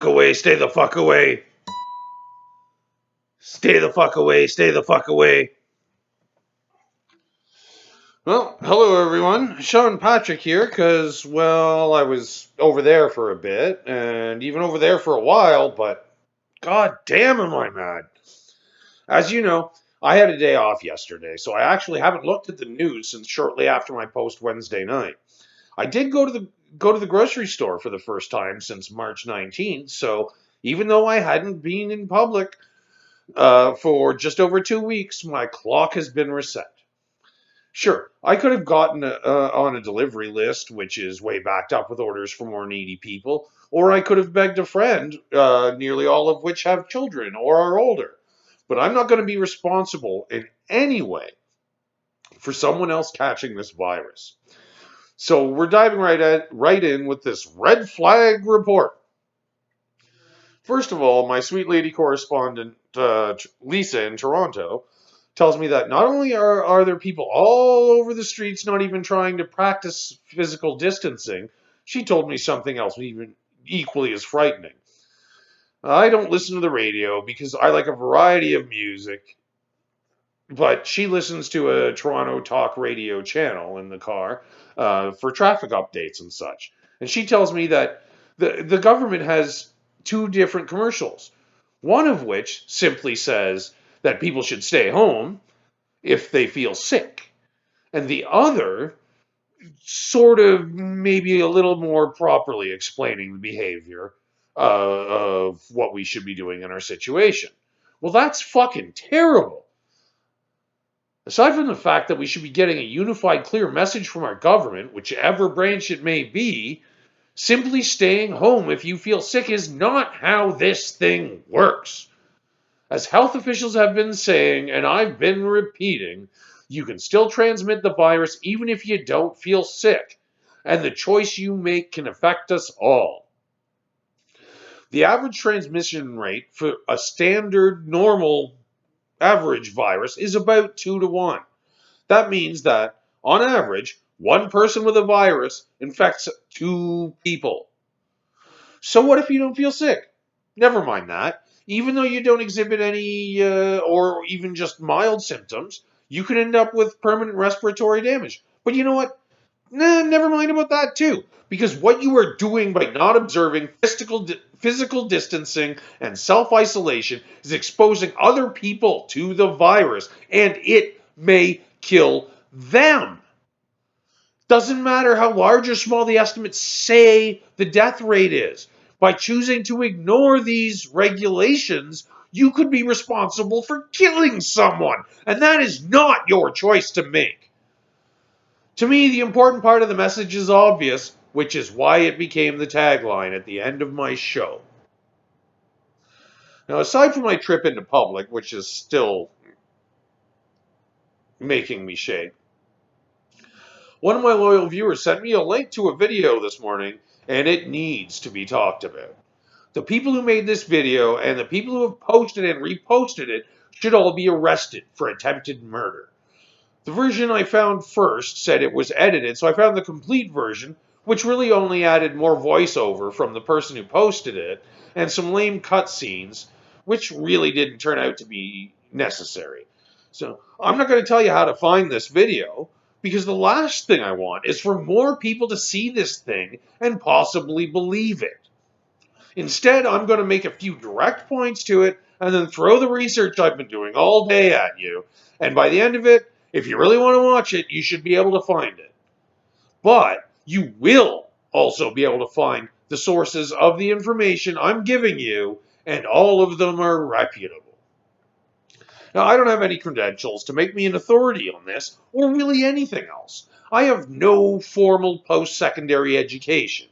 away, stay the fuck away. Stay the fuck away, stay the fuck away. Well, hello everyone. Sean Patrick here, because, well, I was over there for a bit, and even over there for a while, but god damn am I mad. As you know, I had a day off yesterday, so I actually haven't looked at the news since shortly after my post Wednesday night. I did go to the grocery store for the first time since March 19th, so even though I hadn't been in public for just over 2 weeks, my clock has been reset. Sure, I could have gotten on a delivery list, which is way backed up with orders for more needy people, or I could have begged a friend, nearly all of which have children or are older. But I'm not going to be responsible in any way for someone else catching this virus. So we're diving right in with this red flag report. First of all, my sweet lady correspondent, Lisa in Toronto, tells me that not only are there people all over the streets not even trying to practice physical distancing, she told me something else even equally as frightening. I don't listen to the radio because I like a variety of music, but she listens to a Toronto talk radio channel in the car for traffic updates and such. And she tells me that the government has two different commercials, one of which simply says that people should stay home if they feel sick, and the other sort of maybe a little more properly explaining the behavior of what we should be doing in our situation. Well, that's fucking terrible. Aside from the fact that we should be getting a unified, clear message from our government, whichever branch it may be, simply staying home if you feel sick is not how this thing works. As health officials have been saying, and I've been repeating, you can still transmit the virus even if you don't feel sick, and the choice you make can affect us all. The average transmission rate for a standard, normal, average virus is about 2 to 1. That means that, on average, one person with a virus infects 2 people. So what if you don't feel sick? Never mind that. Even though you don't exhibit any or even just mild symptoms, you could end up with permanent respiratory damage. But you know what? Nah, never mind about that too. Because what you are doing by not observing physical distancing and self-isolation is exposing other people to the virus, and it may kill them. Doesn't matter how large or small the estimates say the death rate is. By choosing to ignore these regulations, you could be responsible for killing someone, and that is not your choice to make. To me, the important part of the message is obvious, which is why it became the tagline at the end of my show. Now, aside from my trip into public, which is still making me shake, one of my loyal viewers sent me a link to a video this morning, and it needs to be talked about. The people who made this video and the people who have posted and reposted it should all be arrested for attempted murder. The version I found first said it was edited, so I found the complete version, which really only added more voiceover from the person who posted it, and some lame cutscenes, which really didn't turn out to be necessary. So I'm not going to tell you how to find this video, because the last thing I want is for more people to see this thing and possibly believe it. Instead, I'm going to make a few direct points to it and then throw the research I've been doing all day at you. And by the end of it, if you really want to watch it, you should be able to find it. But you will also be able to find the sources of the information I'm giving you, and all of them are reputable. Now, I don't have any credentials to make me an authority on this, or really anything else. I have no formal post-secondary education.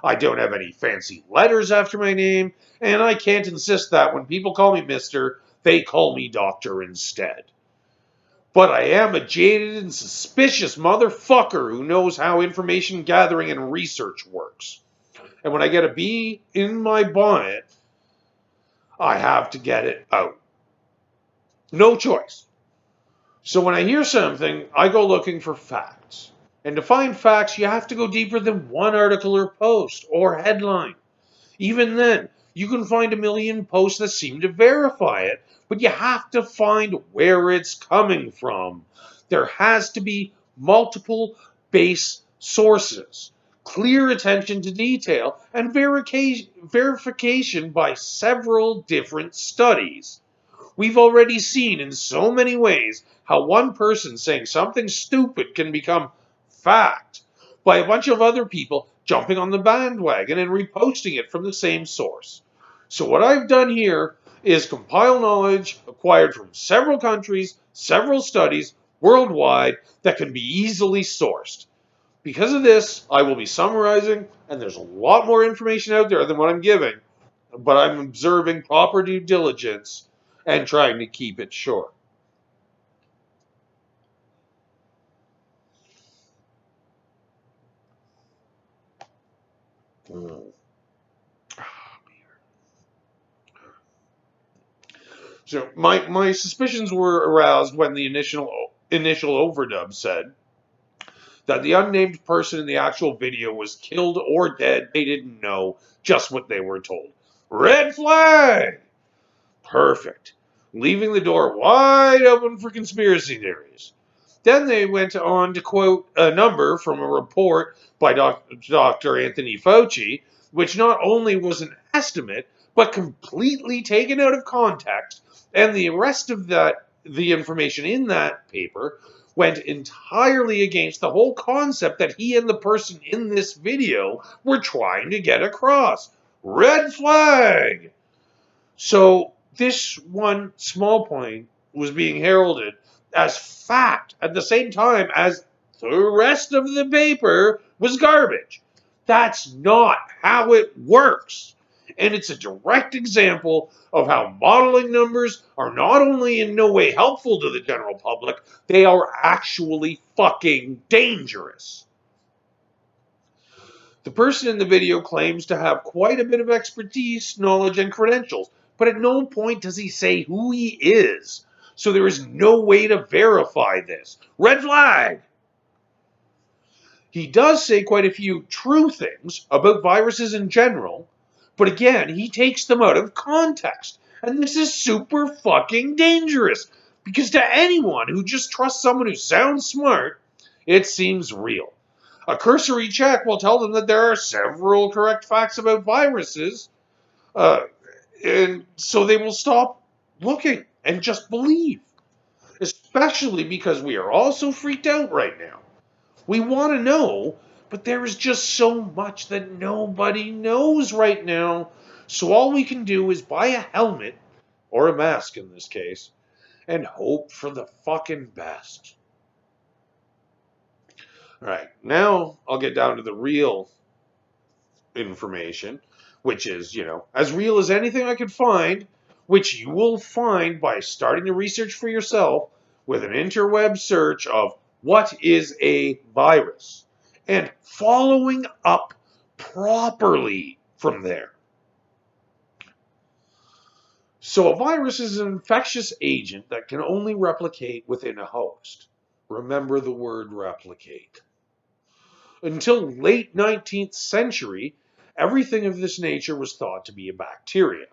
I don't have any fancy letters after my name, and I can't insist that when people call me Mr., they call me Doctor instead. But I am a jaded and suspicious motherfucker who knows how information gathering and research works. And when I get a bee in my bonnet, I have to get it out. No choice. So when I hear something, I go looking for facts. And to find facts, you have to go deeper than one article or post or headline. Even then, You can find a million posts that seem to verify it, but you have to find where it's coming from. There has to be multiple base sources, clear attention to detail, and verification by several different studies. We've already seen in so many ways how one person saying something stupid can become fact by a bunch of other people jumping on the bandwagon and reposting it from the same source. So, what I've done here is compile knowledge acquired from several countries, several studies worldwide that can be easily sourced. Because of this, I will be summarizing, and there's a lot more information out there than what I'm giving, but I'm observing proper due diligence and trying to keep it short. So my suspicions were aroused when the initial overdub said that the unnamed person in the actual video was killed or dead. They didn't know, just what they were told. Red flag! Perfect. Leaving the door wide open for conspiracy theories. Then they went on to quote a number from a report by Dr. Anthony Fauci, which not only was an estimate, but completely taken out of context, and the rest of the information in that paper went entirely against the whole concept that he and the person in this video were trying to get across. Red flag! So this one small point was being heralded as fact at the same time as the rest of the paper was garbage. That's not how it works. And it's a direct example of how modeling numbers are not only in no way helpful to the general public, they are actually fucking dangerous. The person in the video claims to have quite a bit of expertise, knowledge, and credentials, but at no point does he say who he is. So there is no way to verify this. Red flag! He does say quite a few true things about viruses in general, but again, he takes them out of context. And this is super fucking dangerous, because to anyone who just trusts someone who sounds smart, it seems real. A cursory check will tell them that there are several correct facts about viruses, and so they will stop looking and just believe. Especially because we are all so freaked out right now. We want to know, but there is just so much that nobody knows right now. So all we can do is buy a helmet, or a mask in this case, and hope for the fucking best. All right, now I'll get down to the real information, which is, as real as anything I could find, which you will find by starting to research for yourself with an interweb search of what is a virus and following up properly from there. So a virus is an infectious agent that can only replicate within a host. Remember the word replicate. Until late 19th century, everything of this nature was thought to be a bacteria.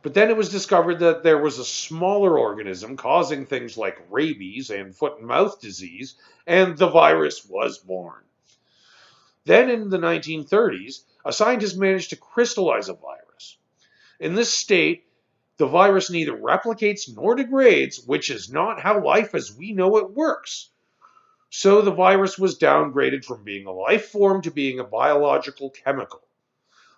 But then it was discovered that there was a smaller organism causing things like rabies and foot and mouth disease, and the virus was born. Then in the 1930s, a scientist managed to crystallize a virus. In this state, the virus neither replicates nor degrades, which is not how life as we know it works. So the virus was downgraded from being a life form to being a biological chemical.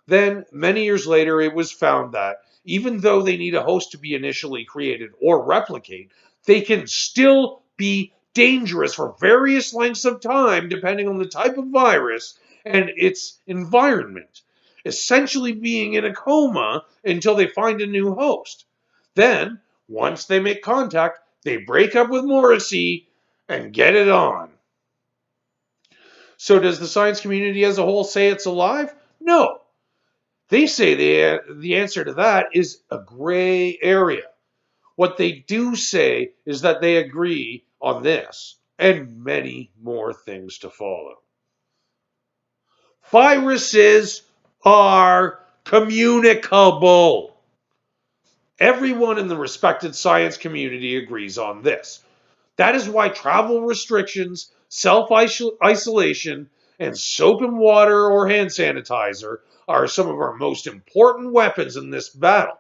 Then, many years later, it was found that even though they need a host to be initially created or replicate, they can still be dangerous for various lengths of time depending on the type of virus and its environment, essentially being in a coma until they find a new host. Then, once they make contact, they break up with Morrissey and get it on. So does the science community as a whole say it's alive? No. They say the answer to that is a gray area. What they do say is that they agree on this and many more things to follow. Viruses are communicable. Everyone in the respected science community agrees on this. That is why travel restrictions, self-isolation, and soap and water or hand sanitizer are some of our most important weapons in this battle.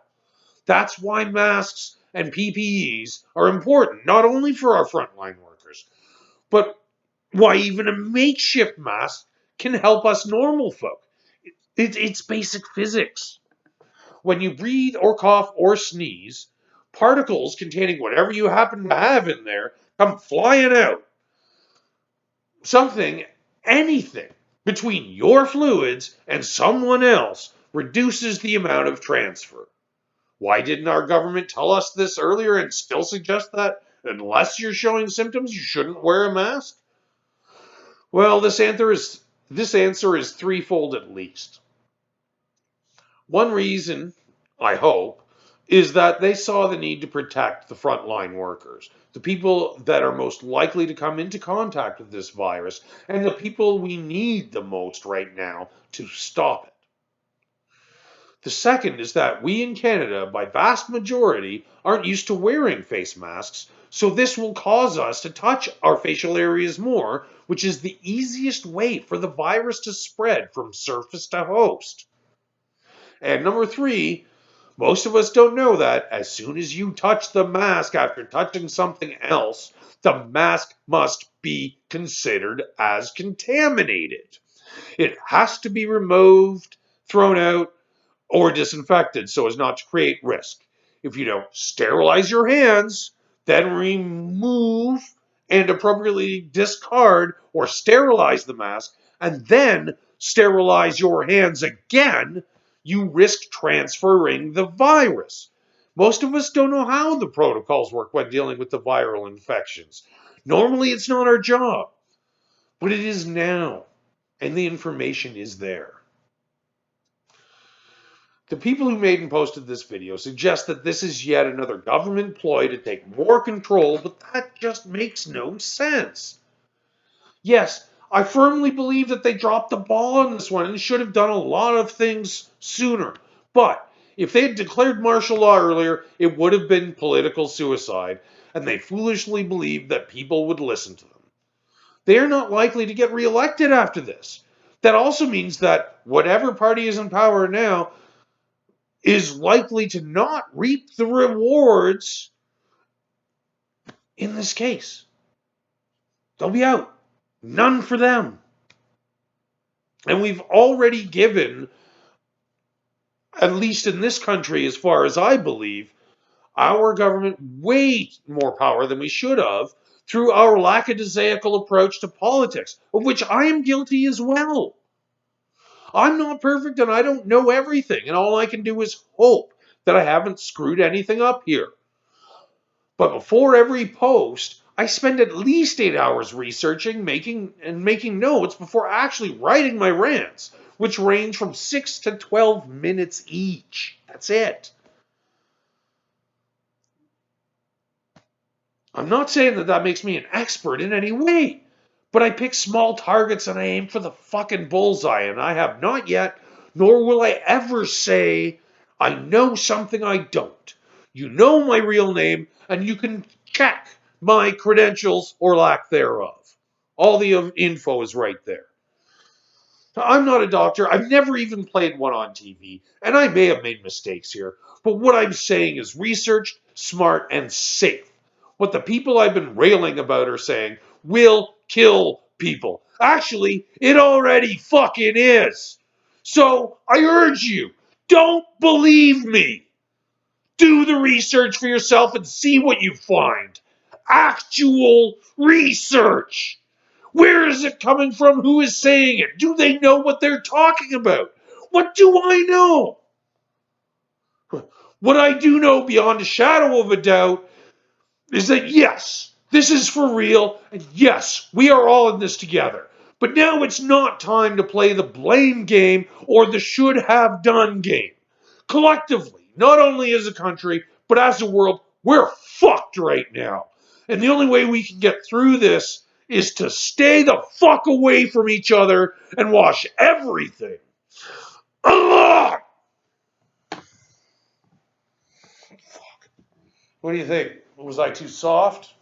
That's why masks and PPEs are important, not only for our frontline workers, but why even a makeshift mask can help us normal folk. It's basic physics. When you breathe or cough or sneeze, particles containing whatever you happen to have in there come flying out. Something, anything, between your fluids and someone else reduces the amount of transfer. Why didn't our government tell us this earlier and still suggest that unless you're showing symptoms, you shouldn't wear a mask? Well, this answer is threefold at least. One reason, I hope, is that they saw the need to protect the frontline workers, the people that are most likely to come into contact with this virus, and the people we need the most right now to stop it. The second is that we in Canada, by vast majority, aren't used to wearing face masks, so this will cause us to touch our facial areas more, which is the easiest way for the virus to spread from surface to host. And number three, most of us don't know that as soon as you touch the mask after touching something else, the mask must be considered as contaminated. It has to be removed, thrown out, or disinfected so as not to create risk. If you don't sterilize your hands, then remove and appropriately discard or sterilize the mask, and then sterilize your hands again, you risk transferring the virus. Most of us don't know how the protocols work when dealing with the viral infections. Normally, it's not our job, but it is now, and the information is there. The people who made and posted this video suggest that this is yet another government ploy to take more control, but that just makes no sense. Yes, I firmly believe that they dropped the ball on this one and should have done a lot of things sooner. But if they had declared martial law earlier, it would have been political suicide, and they foolishly believed that people would listen to them. They are not likely to get reelected after this. That also means that whatever party is in power now is likely to not reap the rewards in this case. They'll be out. None for them. And we've already given, at least in this country, as far as I believe, our government way more power than we should have through our lackadaisical approach to politics, of which I am guilty as well. I'm not perfect and I don't know everything, and all I can do is hope that I haven't screwed anything up here. But before every post, I spend at least 8 hours researching, making notes before actually writing my rants, which range from 6 to 12 minutes each. That's it. I'm not saying that makes me an expert in any way, but I pick small targets and I aim for the fucking bullseye, and I have not yet, nor will I ever say I know something I don't. You know my real name, and you can check my credentials or lack thereof. All the info is right there. I'm not a doctor. I've never even played one on TV, and I may have made mistakes here, but what I'm saying is researched, smart, and safe. What the people I've been railing about are saying will kill people. Actually, it already fucking is. So I urge you, don't believe me. Do the research for yourself and see what you find. Actual research. Where is it coming from? Who is saying it? Do they know what they're talking about? What do I know? What I do know beyond a shadow of a doubt is that yes, this is for real, and yes, we are all in this together. But now it's not time to play the blame game or the should have done game. Collectively, not only as a country, but as a world, we're fucked right now. And the only way we can get through this is to stay the fuck away from each other and wash everything. Allah! What do you think? Was I too soft?